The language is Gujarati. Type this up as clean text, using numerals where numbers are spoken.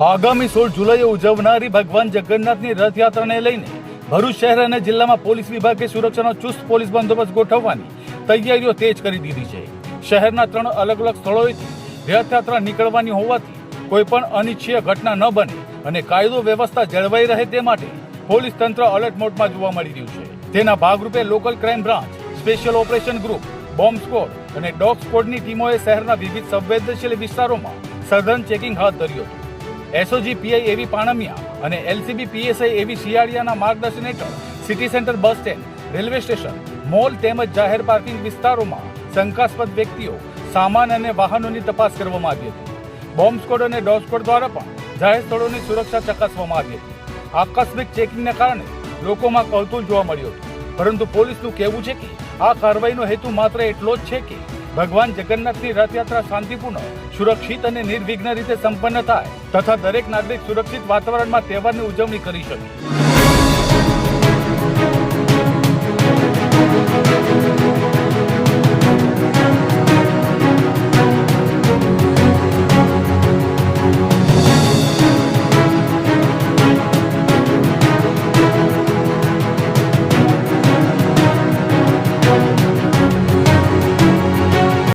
આગામી 16 જુલાઈએ ઉજવનારી ભગવાન જગન્નાથની રથયાત્રાને લઈને ભરૂચ શહેર અને જિલ્લામાં પોલીસ વિભાગે સુરક્ષાનો ચુસ્ત પોલીસ બંદોબસ્ત ગોઠવવાની તૈયારીઓ તેજ કરી દીધી છે। શહેરના 3 અલગ અલગ સ્થળોએથી રથયાત્રા નીકળવાની હોવાથી કોઈ પણ અનિચ્છનીય ઘટના ન બને અને કાયદો વ્યવસ્થા જળવાઈ રહે તે માટે પોલીસ તંત્ર એલર્ટ મોડમાં જોવા મળી રહ્યું છે। તેના ભાગરૂપે local crime branch, special operation group, bomb squad અને ડોગ સ્ક્વોડની ટીમોએ શહેરના વિવિધ સંવેદનશીલ વિસ્તારોમાં સઘન ચેકિંગ હાથ ધર્યું હતું। એસઓજી પીઆઈ એવી પાણમિયા અને એલસીબી પીએસઆઈ એવી શિયાળિયાના માર્ગદર્શન હેઠળ city centre, bus stand, railway station, mall તેમજ જાહેર પાર્કિંગ વિસ્તારોમાં શંકાસ્પદ વ્યક્તિઓ, સામાન અને વાહનોની તપાસ કરવામાં આવી હતી। બોમ્બ સ્ક્વોડ અને ડોગ સ્ક્વોડ દ્વારા પણ જાહેર સ્થળોની સુરક્ષા ચકાસવામાં આવી હતી। આકસ્મિક ચેકિંગને કારણે લોકોમાં કૌતૂહલ જોવા મળ્યું હતું, પરંતુ પોલીસનું કહેવું છે કે આ કાર્યવાહીનો હેતુ માત્ર એટલો જ છે કે ભગવાન જગન્નાથની રથયાત્રા શાંતિપૂર્ણ, સુરક્ષિત અને નિર્વિઘ્ન રીતે સંપન્ન થાય તથા દરેક નાગરિક સુરક્ષિત વાતાવરણમાં તહેવારની ઉજવણી કરી શકે।